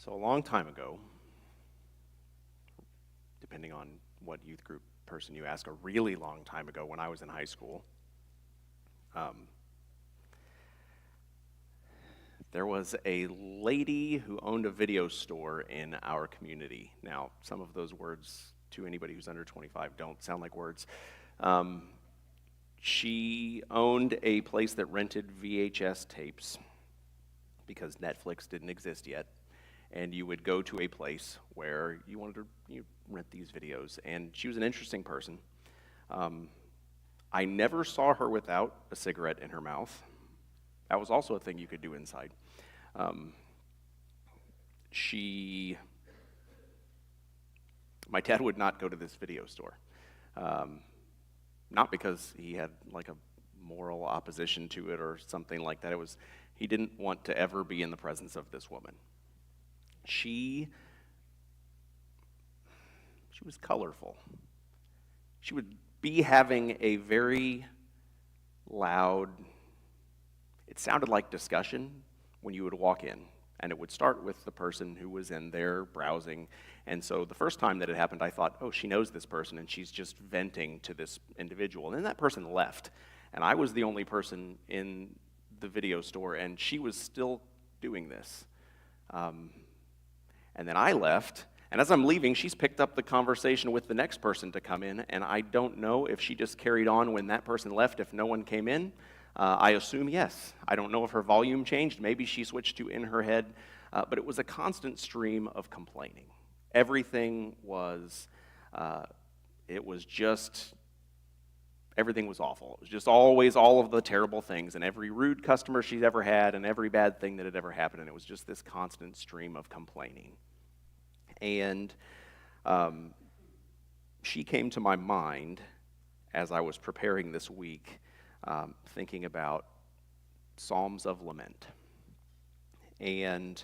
So a long time ago, depending on what youth group person you ask, a really long time ago when I was in high school, there was a lady who owned a video store in our community. Now, some of those words to anybody who's under 25 don't sound like words. She owned a place that rented VHS tapes because Netflix didn't exist yet. And you would go to a place where you wanted to rent these videos. And she was an interesting person. I never saw her without a cigarette in her mouth. That was also a thing you could do inside. My dad would not go to this video store. Not because he had like a moral opposition to it or something like that. He didn't want to ever be in the presence of this woman. She was colorful. She would be having a very loud, it sounded like discussion when you would walk in. And it would start with the person who was in there browsing. And so the first time that it happened, I thought, oh, she knows this person, and she's just venting to this individual. And then that person left. And I was the only person in the video store, and she was still doing this. And then I left, and as I'm leaving, she's picked up the conversation with the next person to come in, and I don't know if she just carried on when that person left, if no one came in. I assume yes. I don't know if her volume changed. Maybe she switched to in her head, but it was a constant stream of complaining. Everything was everything was awful. It was just always all of the terrible things, and every rude customer she's ever had, and every bad thing that had ever happened, and it was just this constant stream of complaining. And she came to my mind as I was preparing this week, thinking about Psalms of Lament. And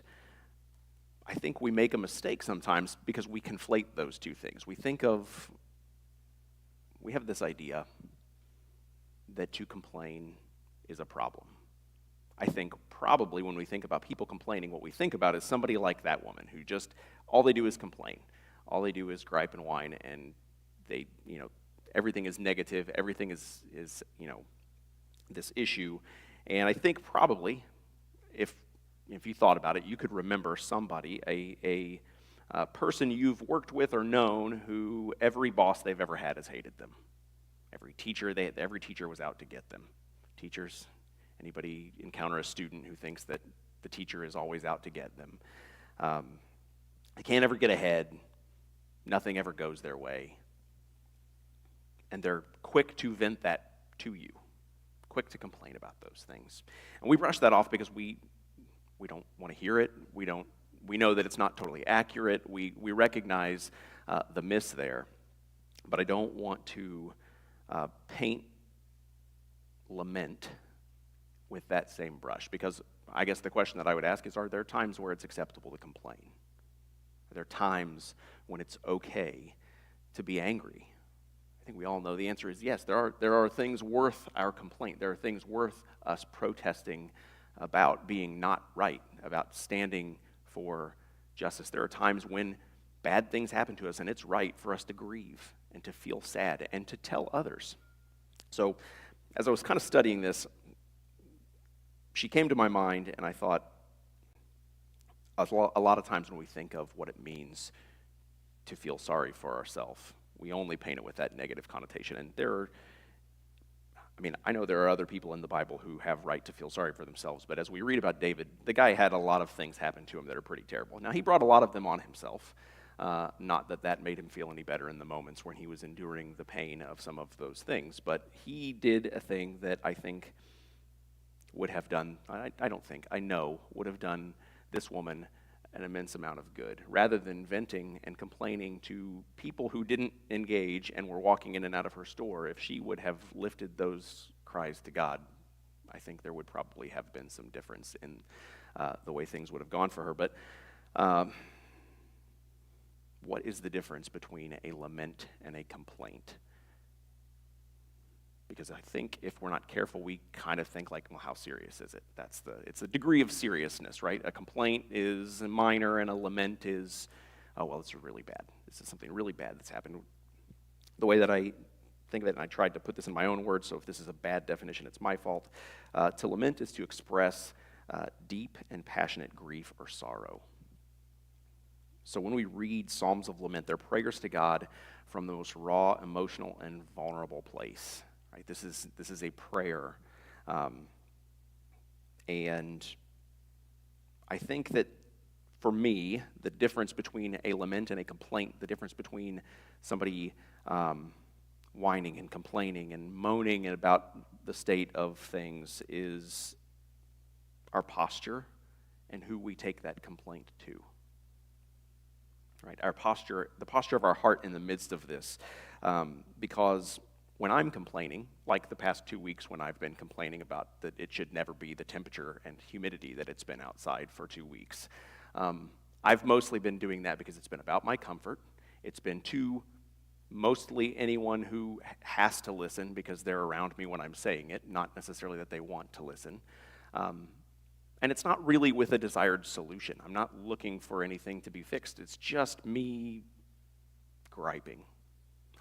I think we make a mistake sometimes because we conflate those two things. We have this idea that to complain is a problem. I think probably when we think about people complaining, what we think about is somebody like that woman who just, all they do is complain. All they do is gripe and whine, and they, everything is negative, everything is this issue. And I think probably, if you thought about it, you could remember somebody, a person you've worked with or known who every boss they've ever had has hated them. Every teacher was out to get them. Teachers, anybody encounter a student who thinks that the teacher is always out to get them? They can't ever get ahead. Nothing ever goes their way. And they're quick to vent that to you. Quick to complain about those things. And we brush that off because we don't want to hear it. We know that it's not totally accurate. We recognize the miss there. But I don't want to paint lament with that same brush, because I guess the question that I would ask is, are there times where it's acceptable to complain? Are there times when it's okay to be angry? I think we all know the answer is yes. There are things worth our complaint. There are things worth us protesting about being not right, about standing for justice. There are times when bad things happen to us, and it's right for us to grieve and to feel sad and to tell others. So as I was kind of studying this, she came to my mind, and I thought, a lot of times when we think of what it means to feel sorry for ourselves, we only paint it with that negative connotation. And I know there are other people in the Bible who have right to feel sorry for themselves, but as we read about David, the guy had a lot of things happen to him that are pretty terrible. Now, he brought a lot of them on himself. Not that made him feel any better in the moments when he was enduring the pain of some of those things, but he did a thing that I think would have done, I know, would have done this woman an immense amount of good. Rather than venting and complaining to people who didn't engage and were walking in and out of her store, if she would have lifted those cries to God, I think there would probably have been some difference in the way things would have gone for her. But what is the difference between a lament and a complaint? Because I think if we're not careful, we kind of think like, well, how serious is it? It's a degree of seriousness, right? A complaint is minor and a lament is, oh, well, it's really bad. This is something really bad that's happened. The way that I think of it, and I tried to put this in my own words, so if this is a bad definition, it's my fault. To lament is to express deep and passionate grief or sorrow. So when we read Psalms of Lament, they're prayers to God from the most raw, emotional, and vulnerable place. Right? This is a prayer. And I think that for me, the difference between a lament and a complaint, the difference between somebody whining and complaining and moaning about the state of things is our posture and who we take that complaint to. Right? Our posture, the posture of our heart in the midst of this. Because when I'm complaining, like the past 2 weeks when I've been complaining about that it should never be the temperature and humidity that it's been outside for 2 weeks, I've mostly been doing that because it's been about my comfort. It's been to mostly anyone who has to listen because they're around me when I'm saying it, not necessarily that they want to listen. And it's not really with a desired solution. I'm not looking for anything to be fixed. It's just me griping.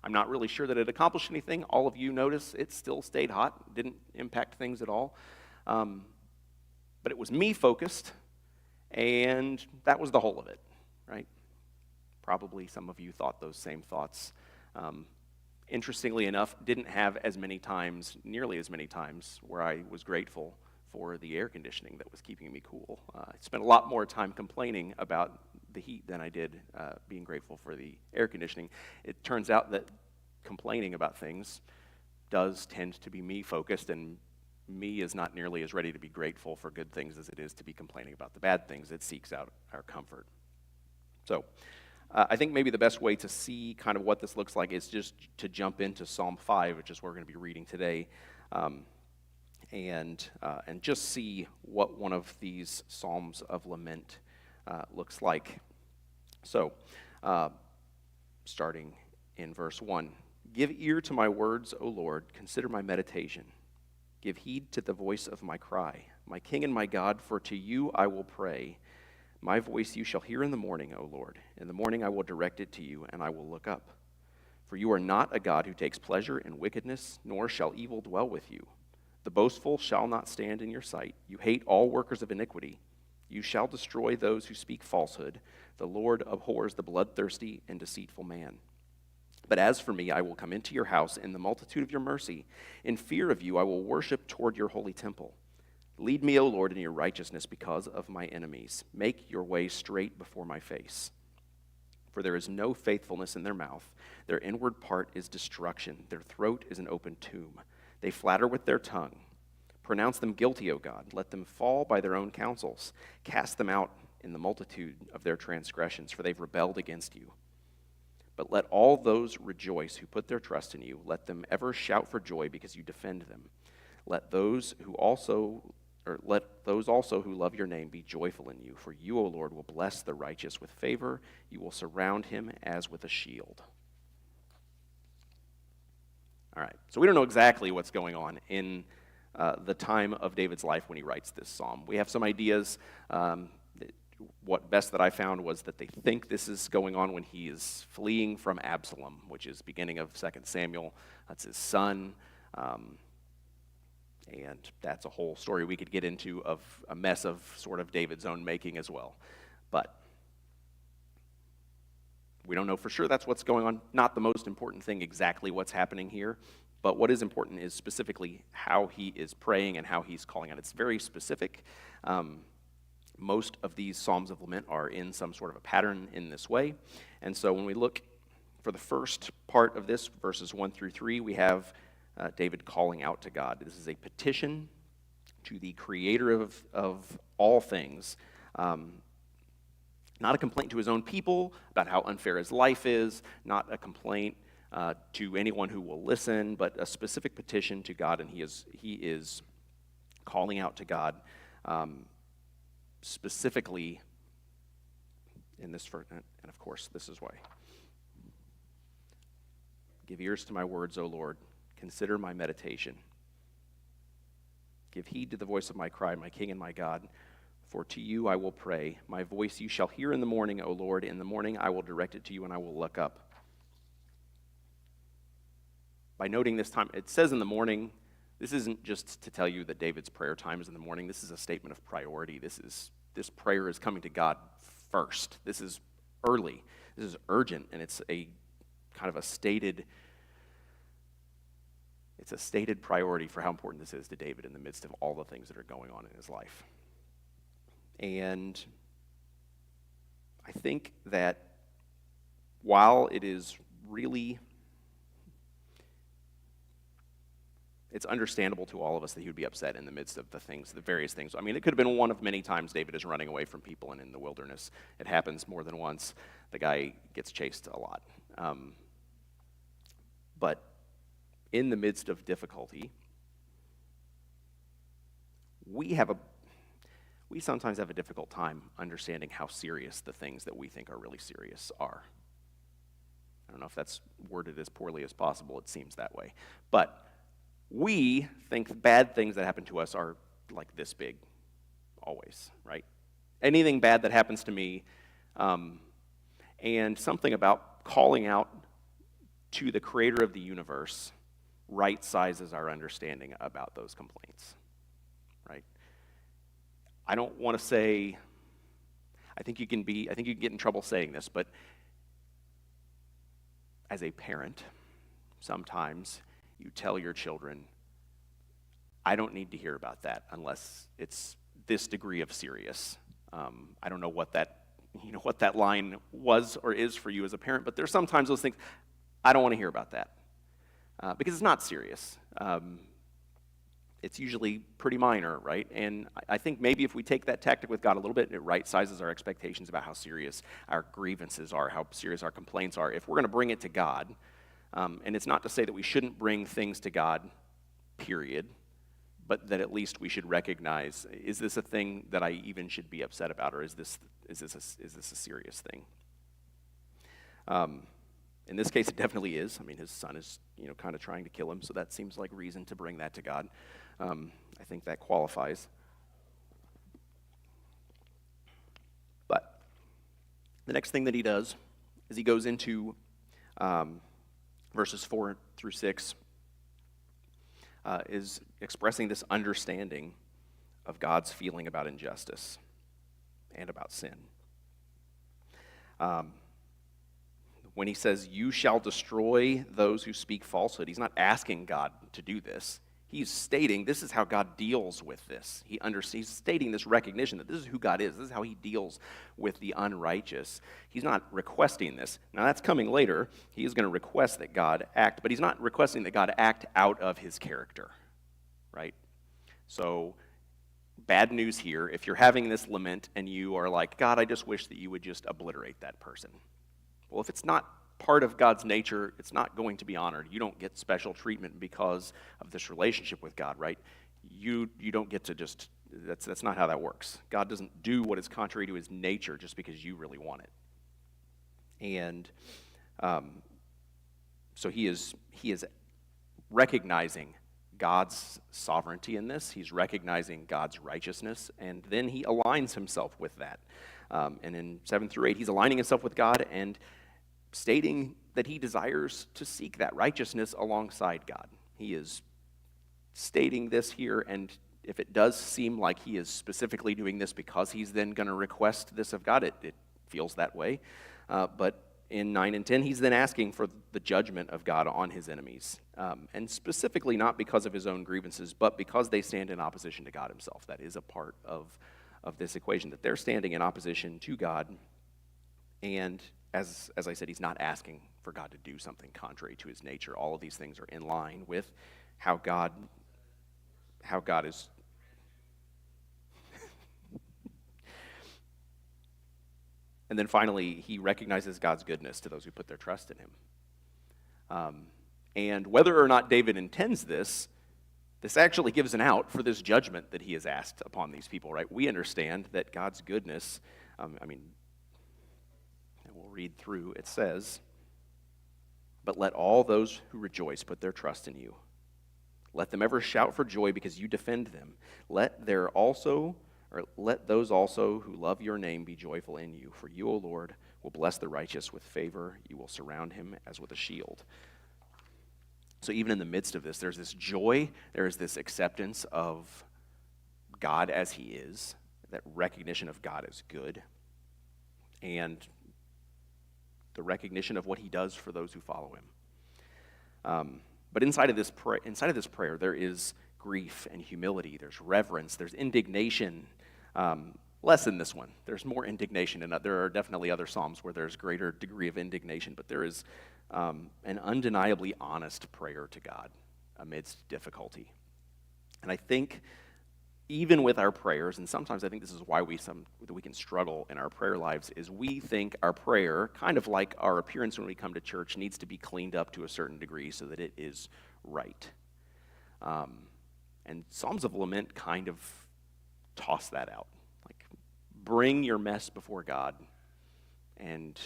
I'm not really sure that it accomplished anything. All of you notice it still stayed hot, didn't impact things at all. But it was me focused, and that was the whole of it, right? Probably some of you thought those same thoughts. Interestingly enough, didn't have nearly as many times where I was grateful for the air conditioning that was keeping me cool. I spent a lot more time complaining about the heat than I did being grateful for the air conditioning. It turns out that complaining about things does tend to be me-focused, and me is not nearly as ready to be grateful for good things as it is to be complaining about the bad things. It seeks out our comfort. So I think maybe the best way to see kind of what this looks like is just to jump into Psalm 5, which is what we're going to be reading today. And just see what one of these Psalms of Lament looks like. So, starting in verse 1, "Give ear to my words, O Lord, consider my meditation. Give heed to the voice of my cry, my King and my God, for to you I will pray. My voice you shall hear in the morning, O Lord. In the morning I will direct it to you, and I will look up. For you are not a God who takes pleasure in wickedness, nor shall evil dwell with you. The boastful shall not stand in your sight. You hate all workers of iniquity. You shall destroy those who speak falsehood. The Lord abhors the bloodthirsty and deceitful man. But as for me, I will come into your house in the multitude of your mercy. In fear of you, I will worship toward your holy temple. Lead me, O Lord, in your righteousness because of my enemies. Make your way straight before my face. For there is no faithfulness in their mouth. Their inward part is destruction. Their throat is an open tomb. They flatter with their tongue. Pronounce them guilty, O God. Let them fall by their own counsels. Cast them out in the multitude of their transgressions, for they've rebelled against you. But let all those rejoice who put their trust in you. Let them ever shout for joy because you defend them. Let those also who love your name be joyful in you. For you, O Lord, will bless the righteous with favor. You will surround him as with a shield." All right, so we don't know exactly what's going on in the time of David's life when he writes this psalm. We have some ideas. What best that I found was that they think this is going on when he is fleeing from Absalom, which is beginning of 2 Samuel. That's his son. And that's a whole story we could get into of a mess of sort of David's own making as well. But we don't know for sure that's what's going on. Not the most important thing exactly what's happening here, but what is important is specifically how he is praying and how he's calling out. It's very specific. Most of these Psalms of Lament are in some sort of a pattern in this way. And so when we look for the first part of this, verses 1 through 3, we have David calling out to God. This is a petition to the creator of all things. Not a complaint to his own people about how unfair his life is, not a complaint to anyone who will listen, but a specific petition to God, and he is calling out to God specifically in this verse, and of course, this is why. "Give ears to my words, O Lord. Consider my meditation. Give heed to the voice of my cry, my King and my God. For to you I will pray. My voice you shall hear in the morning, O Lord. In the morning I will direct it to you, and I will look up. By noting this time, it says in the morning, this isn't just to tell you that David's prayer time is in the morning. This is a statement of priority. This prayer is coming to God first. This is early. This is urgent, and it's a kind of a stated priority for how important this is to David in the midst of all the things that are going on in his life. And I think that while it is really, it's understandable to all of us that he would be upset in the midst of the various things. I mean, it could have been one of many times David is running away from people and in the wilderness. It happens more than once. The guy gets chased a lot. But in the midst of difficulty, we sometimes have a difficult time understanding how serious the things that we think are really serious are. I don't know if that's worded as poorly as possible. It seems that way. But we think bad things that happen to us are like this big, always, right? Anything bad that happens to me, and something about calling out to the creator of the universe right sizes our understanding about those complaints, right? I don't want to say, I think you can get in trouble saying this, but as a parent, sometimes you tell your children, I don't need to hear about that unless it's this degree of serious. I don't know what that line was or is for you as a parent, but there's sometimes those things, I don't want to hear about that because it's not serious. It's usually pretty minor, right? And I think maybe if we take that tactic with God a little bit, it right-sizes our expectations about how serious our grievances are, how serious our complaints are. If we're going to bring it to God, and it's not to say that we shouldn't bring things to God, period, but that at least we should recognize, is this a thing that I even should be upset about, or is this a serious thing? In this case, it definitely is. I mean, his son is, kind of trying to kill him, so that seems like reason to bring that to God. I think that qualifies. But the next thing that he does is he goes into verses 4 through 6, is expressing this understanding of God's feeling about injustice and about sin. When he says, you shall destroy those who speak falsehood, he's not asking God to do this. He's stating this is how God deals with this. He's stating this recognition that this is who God is. This is how he deals with the unrighteous. He's not requesting this. Now that's coming later. He is going to request that God act, but he's not requesting that God act out of his character, right? So bad news here. If you're having this lament and you are like, God, I just wish that you would just obliterate that person. Well, if it's not part of God's nature, it's not going to be honored. You don't get special treatment because of this relationship with God, right? You don't get to just, that's not how that works. God doesn't do what is contrary to his nature just because you really want it. And so he is recognizing God's sovereignty in this. He's recognizing God's righteousness, and then he aligns himself with that. And in 7 through 8, he's aligning himself with God and stating that he desires to seek that righteousness alongside God. He is stating this here, and if it does seem like he is specifically doing this because he's then going to request this of God, it feels that way. But in 9 and 10, he's then asking for the judgment of God on his enemies, and specifically not because of his own grievances, but because they stand in opposition to God himself. That is a part of this equation, that they're standing in opposition to God, and as I said, he's not asking for God to do something contrary to his nature. All of these things are in line with how God is. And then finally, he recognizes God's goodness to those who put their trust in him. And whether or not David intends this actually gives an out for this judgment that he has asked upon these people, right? We understand that God's goodness, and we'll read through, it says, but let all those who rejoice put their trust in you. Let them ever shout for joy because you defend them. Let those also who love your name be joyful in you. For you, O Lord, will bless the righteous with favor. You will surround him as with a shield. So even in the midst of this, there's this joy, there is this acceptance of God as he is, that recognition of God as good, and the recognition of what he does for those who follow him. But inside of this prayer, there is grief and humility. There's reverence. There's indignation. Less in this one. There's more indignation, and there are definitely other psalms where there's greater degree of indignation. But there is an undeniably honest prayer to God amidst difficulty. And I think even with our prayers, and sometimes I think this is why we can struggle in our prayer lives, is we think our prayer, kind of like our appearance when we come to church, needs to be cleaned up to a certain degree so that it is right. And Psalms of Lament kind of toss that out. Like, bring your mess before God and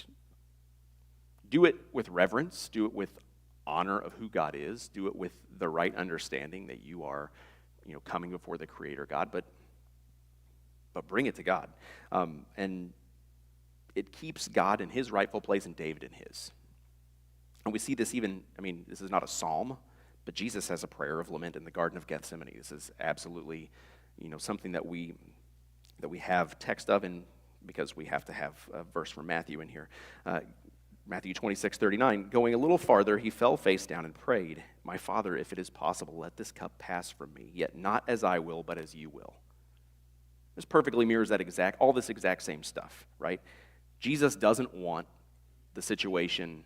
do it with reverence, do it with honor of who God is, do it with the right understanding that you are coming before the Creator God, but bring it to God. And it keeps God in his rightful place and David in his. And we see this this is not a psalm, but Jesus has a prayer of lament in the Garden of Gethsemane. This is absolutely, something that we have text of, and because we have to have a verse from Matthew in here. Matthew 26:39, going a little farther, he fell face down and prayed, "My Father, if it is possible, let this cup pass from me, yet not as I will, but as you will." This perfectly mirrors all this exact same stuff, right? Jesus doesn't want the situation,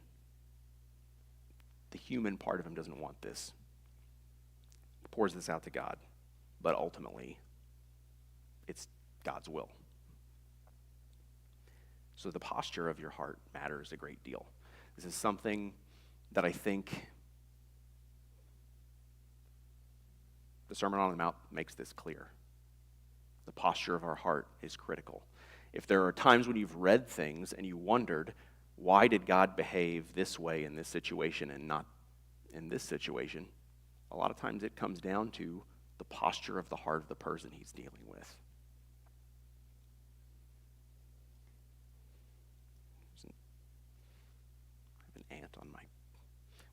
the human part of him doesn't want this. He pours this out to God, but ultimately, it's God's will. So the posture of your heart matters a great deal. This is something that I think the Sermon on the Mount makes this clear. The posture of our heart is critical. If there are times when you've read things and you wondered, why did God behave this way in this situation and not in this situation? A lot of times it comes down to the posture of the heart of the person he's dealing with. Ant on my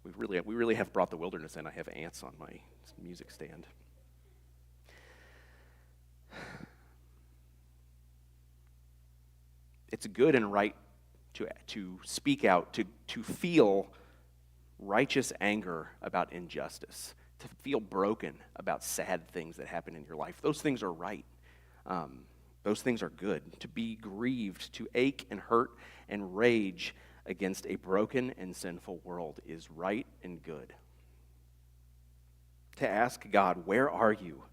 we really have brought the wilderness in. I have ants on my music stand. It's good and right to speak out, to feel righteous anger about injustice, to feel broken about sad things that happen in your life. Those things are right. Those things are good. To be grieved, to ache and hurt and rage against a broken and sinful world is right and good. To ask God, where are you?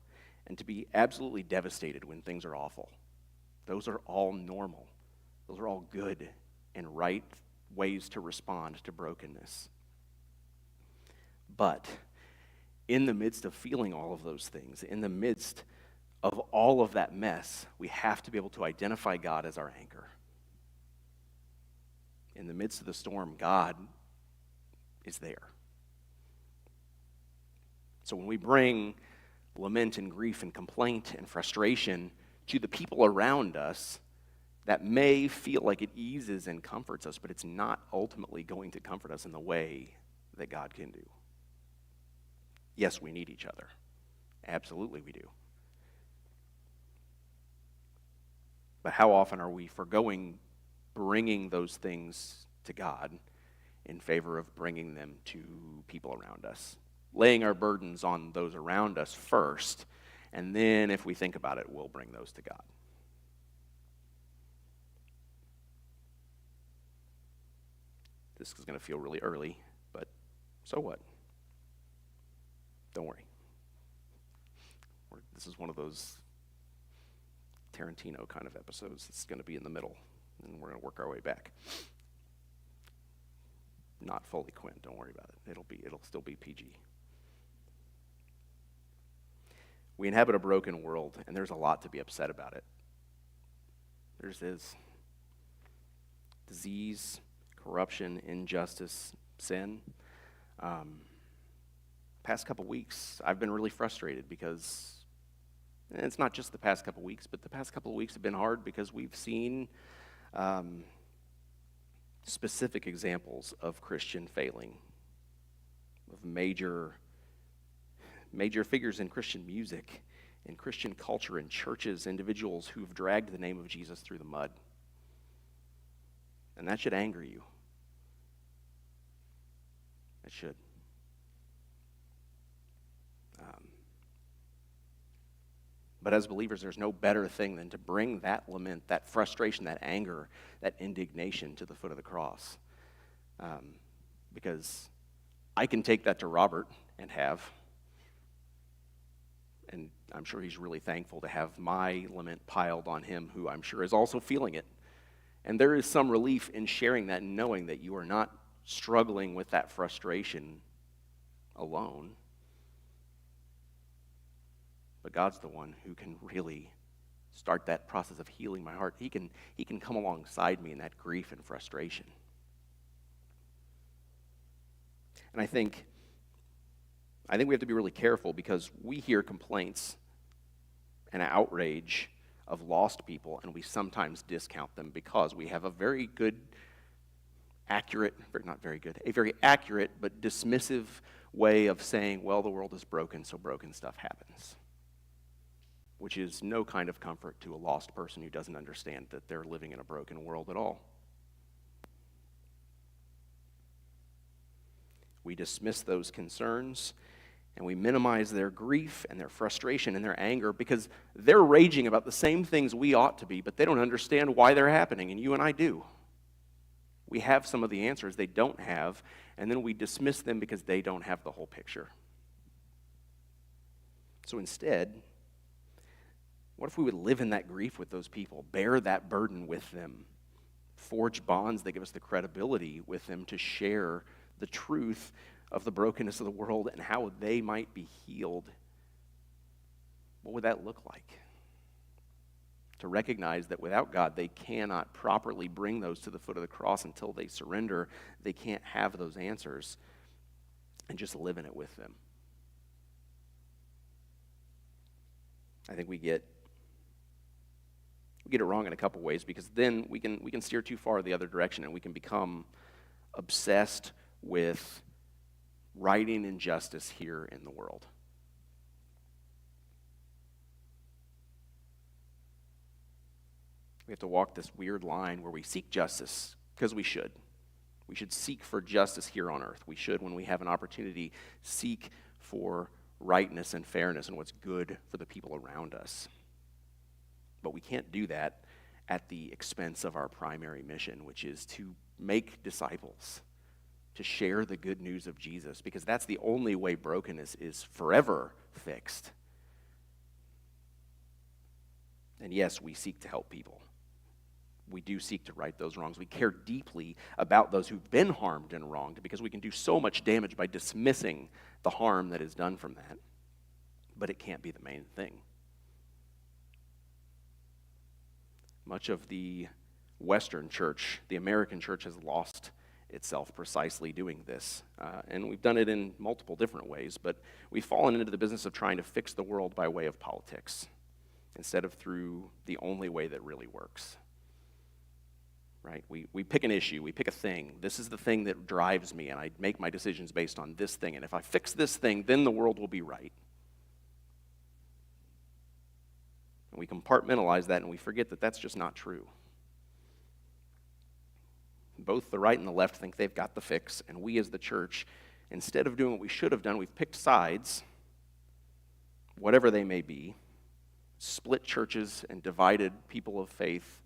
And to be absolutely devastated when things are awful. Those are all normal. Those are all good and right ways to respond to brokenness. But in the midst of feeling all of those things, in the midst of all of that mess, we have to be able to identify God as our anchor. In the midst of the storm, God is there. So when we bring lament and grief and complaint and frustration to the people around us, that may feel like it eases and comforts us, but it's not ultimately going to comfort us in the way that God can do. Yes, we need each other. Absolutely we do. But how often are we forgoing bringing those things to God in favor of bringing them to people around us? Laying our burdens on those around us first, and then if we think about it, we'll bring those to God. This is going to feel really early, but so what? Don't worry. This is one of those Tarantino kind of episodes. It's going to be in the middle, and we're going to work our way back. Not fully Quint, don't worry about it. It'll still be PG. We inhabit a broken world, and there's a lot to be upset about it. There's this disease, corruption, injustice, sin. Past couple weeks, I've been really frustrated because, and it's not just the past couple weeks, but the past couple of weeks have been hard because we've seen specific examples of Christian failing, of major figures in Christian music, in Christian culture, in churches, individuals who've dragged the name of Jesus through the mud. And that should anger you. It should. But as believers, there's no better thing than to bring that lament, that frustration, that anger, that indignation to the foot of the cross. Because I can take that to Robert and have, and I'm sure he's really thankful to have my lament piled on him, who I'm sure is also feeling it. And there is some relief in sharing that and knowing that you are not struggling with that frustration alone. But God's the one who can really start that process of healing my heart. He can come alongside me in that grief and frustration. And I think we have to be really careful because we hear complaints and outrage of lost people, and we sometimes discount them because we have a very accurate but dismissive way of saying, well, the world is broken, so broken stuff happens. Which is no kind of comfort to a lost person who doesn't understand that they're living in a broken world at all. We dismiss those concerns, and we minimize their grief and their frustration and their anger because they're raging about the same things we ought to be, but they don't understand why they're happening, and you and I do. We have some of the answers they don't have, and then we dismiss them because they don't have the whole picture. So instead, what if we would live in that grief with those people, bear that burden with them, forge bonds that give us the credibility with them to share the truth of the brokenness of the world and how they might be healed? What would that look like? To recognize that without God, they cannot properly bring those to the foot of the cross until they surrender. They can't have those answers, and just live in it with them. I think we get it wrong in a couple ways because then we can steer too far the other direction and we can become obsessed with righting injustice here in the world. We have to walk this weird line where we seek justice because we should. We should seek for justice here on earth. We should, when we have an opportunity, seek for rightness and fairness and what's good for the people around us. But we can't do that at the expense of our primary mission, which is to make disciples, to share the good news of Jesus, because that's the only way brokenness is forever fixed. And yes, we seek to help people. We do seek to right those wrongs. We care deeply about those who've been harmed and wronged because we can do so much damage by dismissing the harm that is done from that. But it can't be the main thing. Much of the Western church, the American church, has lost itself precisely doing this. And we've done it in multiple different ways, but we've fallen into the business of trying to fix the world by way of politics instead of through the only way that really works. Right? We pick an issue, we pick a thing. This is the thing that drives me, and I make my decisions based on this thing. And if I fix this thing, then the world will be right. And we compartmentalize that, and we forget that that's just not true. Both the right and the left think they've got the fix, and we as the church, instead of doing what we should have done, we've picked sides, whatever they may be, split churches and divided people of faith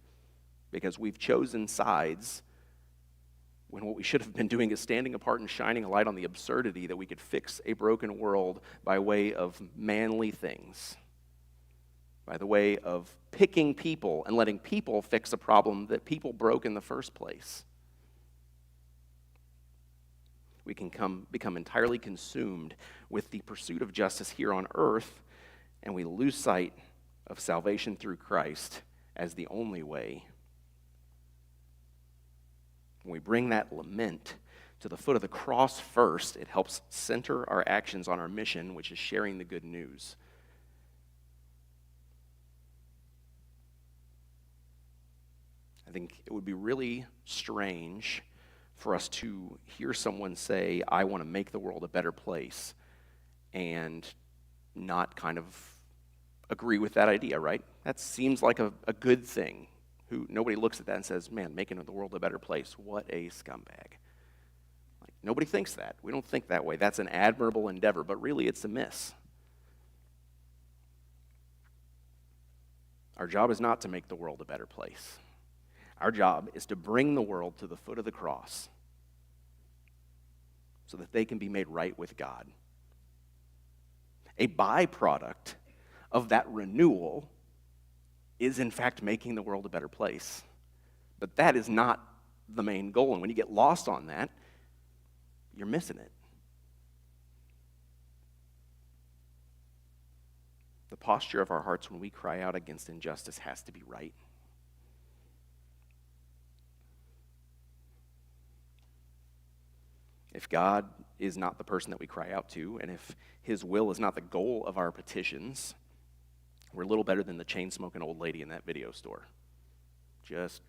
because we've chosen sides when what we should have been doing is standing apart and shining a light on the absurdity that we could fix a broken world by way of manly things, by the way of picking people and letting people fix a problem that people broke in the first place. We can become entirely consumed with the pursuit of justice here on earth, and we lose sight of salvation through Christ as the only way. When we bring that lament to the foot of the cross first, it helps center our actions on our mission, which is sharing the good news. I think it would be really strange for us to hear someone say, I want to make the world a better place, and not kind of agree with that idea, right? That seems like a good thing. Nobody looks at that and says, man, making the world a better place, what a scumbag. Like, nobody thinks that. We don't think that way. That's an admirable endeavor, but really it's a miss. Our job is not to make the world a better place. Our job is to bring the world to the foot of the cross so that they can be made right with God. A byproduct of that renewal is, in fact, making the world a better place. But that is not the main goal. And when you get lost on that, you're missing it. The posture of our hearts when we cry out against injustice has to be right. If God is not the person that we cry out to, and if his will is not the goal of our petitions, we're little better than the chain-smoking old lady in that video store. Just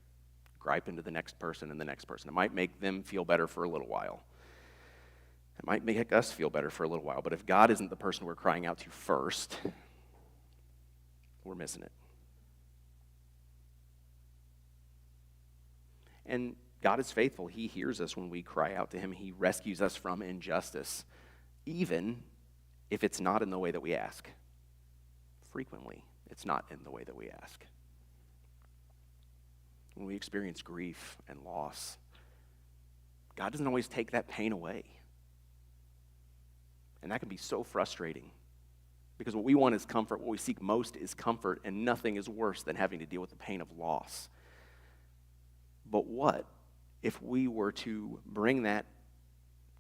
griping to the next person and the next person. It might make them feel better for a little while. It might make us feel better for a little while. But if God isn't the person we're crying out to first, we're missing it. And God is faithful. He hears us when we cry out to him. He rescues us from injustice, even if it's not in the way that we ask. Frequently, it's not in the way that we ask. When we experience grief and loss, God doesn't always take that pain away. And that can be so frustrating, because what we want is comfort. What we seek most is comfort, and nothing is worse than having to deal with the pain of loss. But what if we were to bring that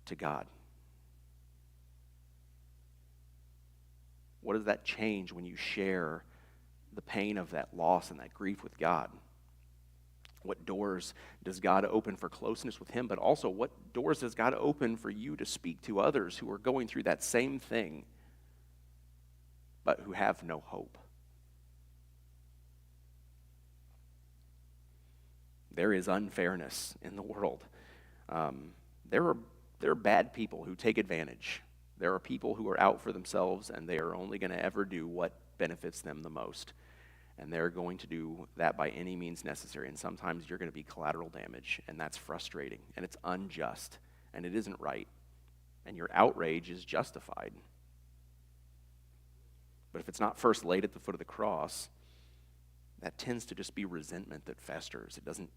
to God? What does that change when you share the pain of that loss and that grief with God? What doors does God open for closeness with him? But also, what doors does God open for you to speak to others who are going through that same thing, but who have no hope? There is unfairness in the world. There are bad people who take advantage. There are people who are out for themselves, and they are only going to ever do what benefits them the most. And they're going to do that by any means necessary. And sometimes you're going to be collateral damage, and that's frustrating, and it's unjust, and it isn't right. And your outrage is justified. But if it's not first laid at the foot of the cross, that tends to just be resentment that festers. It doesn't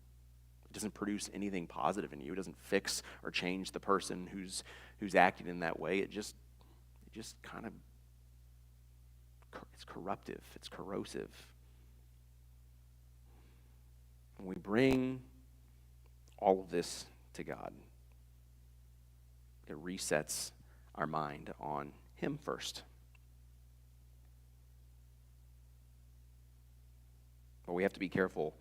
produce anything positive in you. It doesn't fix or change the person who's acting in that way. It just kind of, it's corruptive. It's corrosive. When we bring all of this to God, it resets our mind on him first. But we have to be careful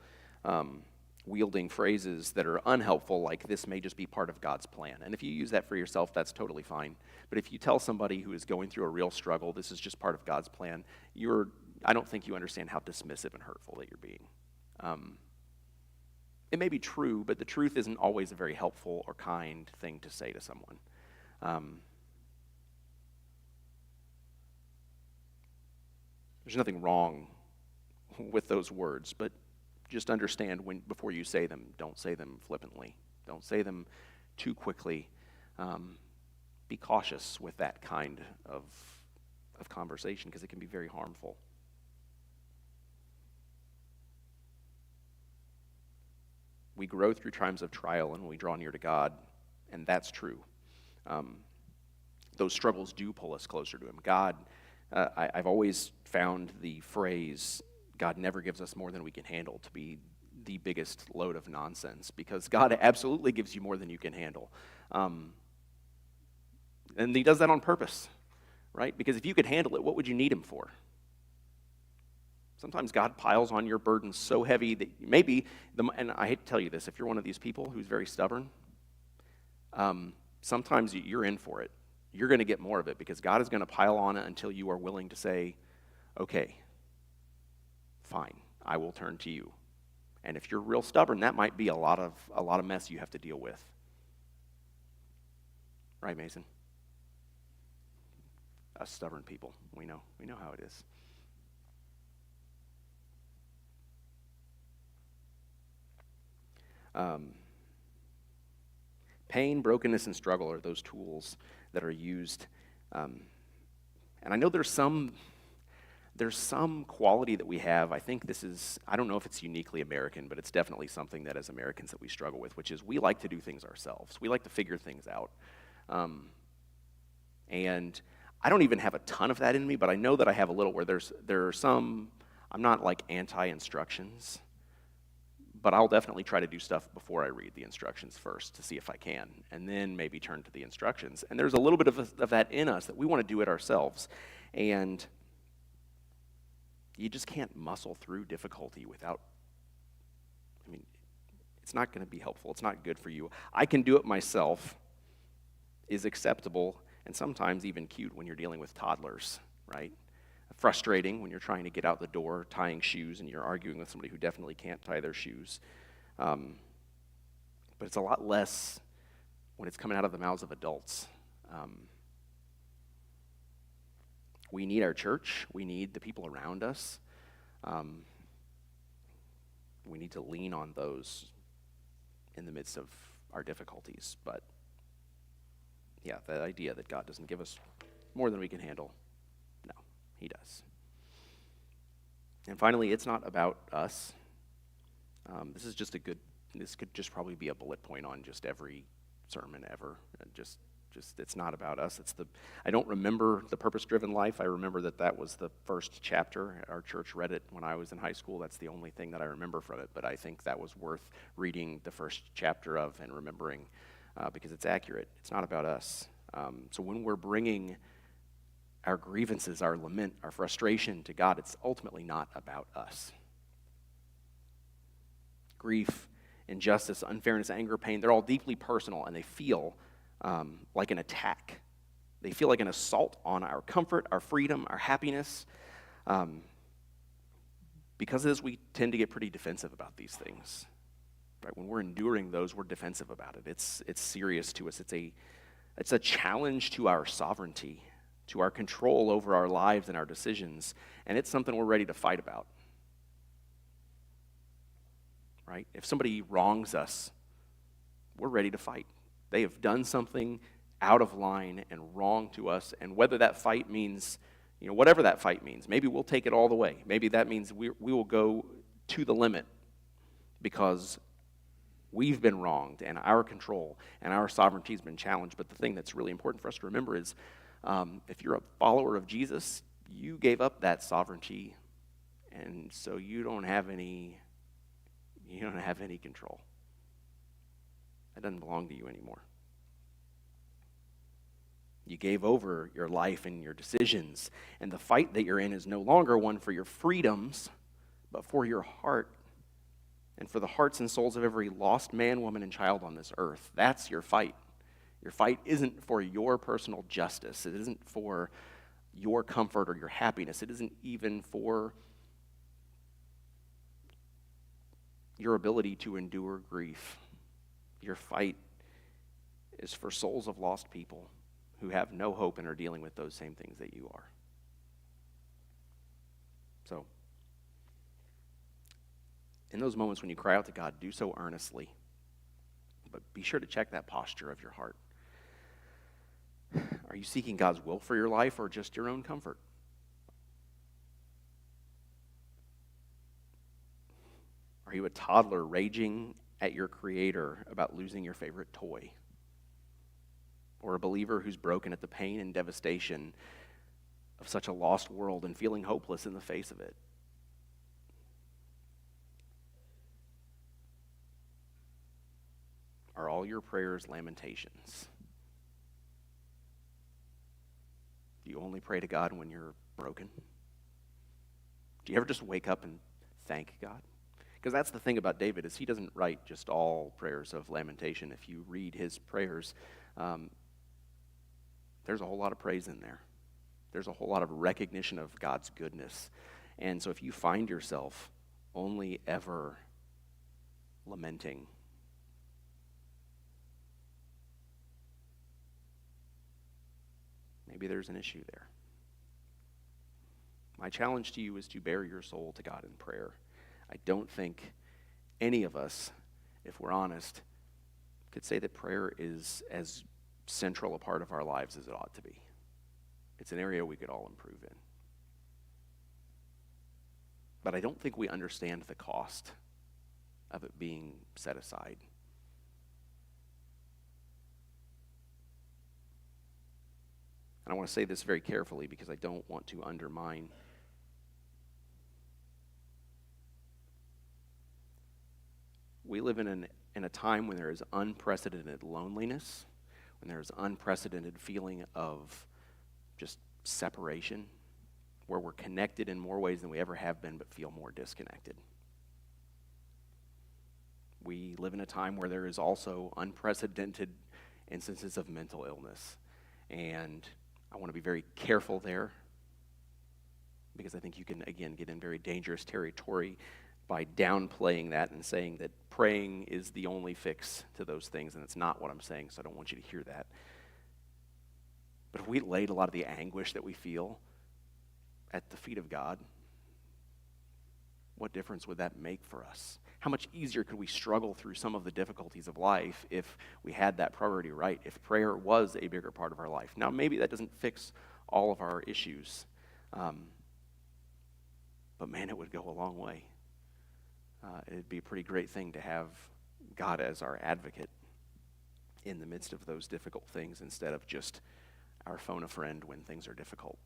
wielding phrases that are unhelpful, like this may just be part of God's plan. And if you use that for yourself, that's totally fine. But if you tell somebody who is going through a real struggle, this is just part of God's plan, I don't think you understand how dismissive and hurtful that you're being. It may be true, but the truth isn't always a very helpful or kind thing to say to someone. There's nothing wrong with those words, but just understand before you say them, don't say them flippantly. Don't say them too quickly. Be cautious with that kind of conversation, because it can be very harmful. We grow through times of trial and when we draw near to God, and that's true. Those struggles do pull us closer to him. God, I've always found the phrase, God never gives us more than we can handle, to be the biggest load of nonsense, because God absolutely gives you more than you can handle. And he does that on purpose, right? Because if you could handle it, what would you need him for? Sometimes God piles on your burden so heavy that maybe, and I hate to tell you this, if you're one of these people who's very stubborn, sometimes you're in for it. You're going to get more of it because God is going to pile on it until you are willing to say, okay, fine, I will turn to you. And if you're real stubborn, that might be a lot of mess you have to deal with. Right, Mason? Us stubborn people, we know how it is. Pain, brokenness, and struggle are those tools that are used. And I know there's some quality that we have. I think I don't know if it's uniquely American, but it's definitely something that as Americans that we struggle with, which is we like to do things ourselves. We like to figure things out. And I don't even have a ton of that in me, but I know that I have a little where there are some, I'm not like anti-instructions, but I'll definitely try to do stuff before I read the instructions first to see if I can, and then maybe turn to the instructions. And there's a little bit of that in us that we want to do it ourselves. And you just can't muscle through difficulty without, it's not going to be helpful. It's not good for you. I can do it myself is acceptable and sometimes even cute when you're dealing with toddlers, right? Frustrating when you're trying to get out the door tying shoes and you're arguing with somebody who definitely can't tie their shoes. But it's a lot less when it's coming out of the mouths of adults. We need our church. We need the people around us. We need to lean on those in the midst of our difficulties. But yeah, the idea that God doesn't give us more than we can handle, no, he does. And finally, it's not about us. This could just probably be a bullet point on just every sermon ever. Just it's not about us. I don't remember the purpose-driven life. I remember that was the first chapter. Our church read it when I was in high school. That's the only thing that I remember from it. But I think that was worth reading the first chapter of and remembering because it's accurate. It's not about us. So when we're bringing our grievances, our lament, our frustration to God, it's ultimately not about us. Grief, injustice, unfairness, anger, pain, they're all deeply personal, and they feel like an attack. They feel like an assault on our comfort, our freedom, our happiness. Because of this, we tend to get pretty defensive about these things. Right? When we're enduring those, we're defensive about it. It's serious to us. It's a challenge to our sovereignty, to our control over our lives and our decisions, and it's something we're ready to fight about. Right? If somebody wrongs us, we're ready to fight. They have done something out of line and wrong to us, and whether that fight means, whatever that fight means, maybe we'll take it all the way. Maybe that means we will go to the limit because we've been wronged and our control and our sovereignty has been challenged. But the thing that's really important for us to remember is if you're a follower of Jesus, you gave up that sovereignty, and so you don't have any control. It doesn't belong to you anymore. You gave over your life and your decisions, and the fight that you're in is no longer one for your freedoms, but for your heart and for the hearts and souls of every lost man, woman, and child on this earth. That's your fight. Your fight isn't for your personal justice. It isn't for your comfort or your happiness. It isn't even for your ability to endure grief. Your fight is for souls of lost people who have no hope and are dealing with those same things that you are. So, in those moments when you cry out to God, do so earnestly. But be sure to check that posture of your heart. Are you seeking God's will for your life or just your own comfort? Are you a toddler raging at your Creator about losing your favorite toy? Or a believer who's broken at the pain and devastation of such a lost world and feeling hopeless in the face of it? Are all your prayers lamentations? Do you only pray to God when you're broken? Do you ever just wake up and thank God? Because that's the thing about David, is he doesn't write just all prayers of lamentation. If you read his prayers, there's a whole lot of praise in there. There's a whole lot of recognition of God's goodness. And so if you find yourself only ever lamenting, maybe there's an issue there. My challenge to you is to bare your soul to God in prayer. I don't think any of us, if we're honest, could say that prayer is as central a part of our lives as it ought to be. It's an area we could all improve in. But I don't think we understand the cost of it being set aside. And I want to say this very carefully because I don't want to undermine. We live in a time when there is unprecedented loneliness, when there is unprecedented feeling of just separation, where we're connected in more ways than we ever have been but feel more disconnected. We live in a time where there is also unprecedented instances of mental illness. And I want to be very careful there, because I think you can, again, get in very dangerous territory by downplaying that and saying that praying is the only fix to those things, and it's not what I'm saying, so I don't want you to hear that. But if we laid a lot of the anguish that we feel at the feet of God, what difference would that make for us? How much easier could we struggle through some of the difficulties of life if we had that priority right, if prayer was a bigger part of our life? Now, maybe that doesn't fix all of our issues, but man, it would go a long way. It'd be a pretty great thing to have God as our advocate in the midst of those difficult things instead of just our phone a friend when things are difficult.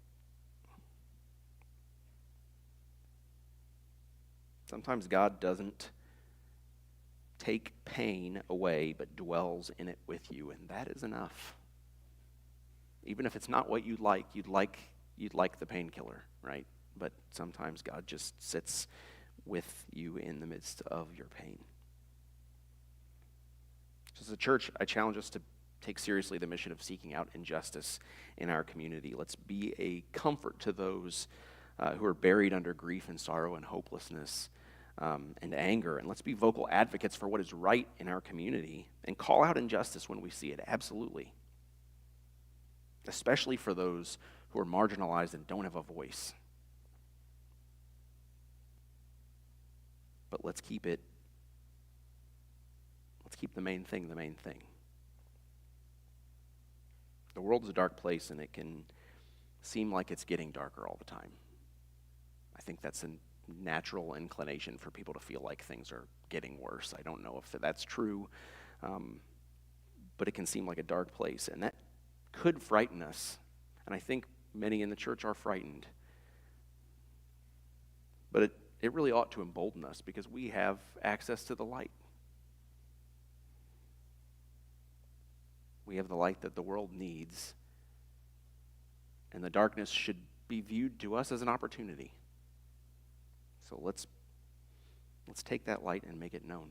Sometimes God doesn't take pain away, but dwells in it with you, and that is enough. Even if it's not what you'd like the painkiller, right? But sometimes God just sits with you in the midst of your pain. So as a church, I challenge us to take seriously the mission of seeking out injustice in our community. Let's be a comfort to those who are buried under grief and sorrow and hopelessness and anger. And let's be vocal advocates for what is right in our community and call out injustice when we see it, absolutely. Especially for those who are marginalized and don't have a voice. But let's keep the main thing the main thing. The world is a dark place, and it can seem like it's getting darker all the time. I think that's a natural inclination for people to feel like things are getting worse. I don't know if that's true, but it can seem like a dark place, and that could frighten us. And I think many in the church are frightened. But it really ought to embolden us because we have access to the light. We have the light that the world needs, and the darkness should be viewed to us as an opportunity. So let's take that light and make it known.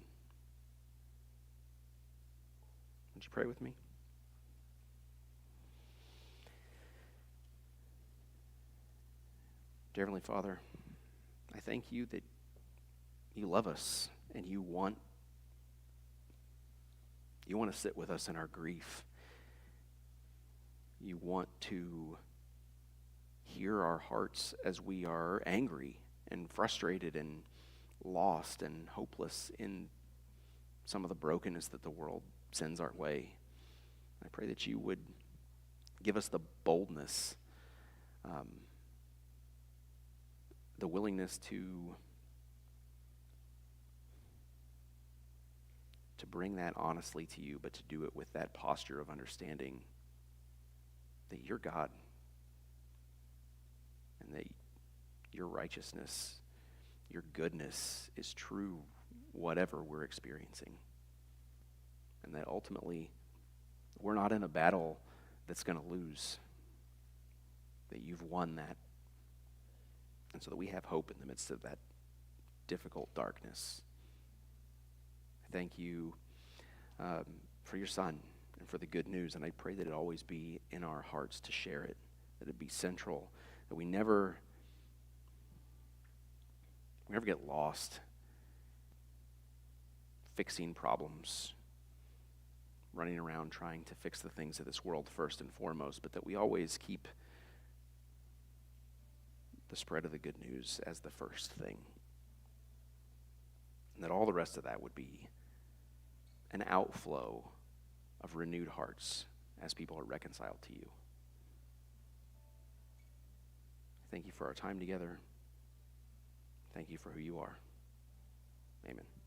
Would you pray with me? Dear Heavenly Father, I thank you that you love us and you want to sit with us in our grief. You want to hear our hearts as we are angry and frustrated and lost and hopeless in some of the brokenness that the world sends our way. I pray that you would give us the boldness, the willingness to bring that honestly to you, but to do it with that posture of understanding that you're God and that your righteousness, your goodness is true whatever we're experiencing. And that ultimately we're not in a battle that's going to lose, that you've won that. And so that we have hope in the midst of that difficult darkness. thank you for your Son and for the good news, and I pray that it always be in our hearts to share it, that it be central, that we never get lost fixing problems, running around trying to fix the things of this world first and foremost, but that we always keep the spread of the good news as the first thing. And that all the rest of that would be an outflow of renewed hearts as people are reconciled to you. Thank you for our time together. Thank you for who you are. Amen.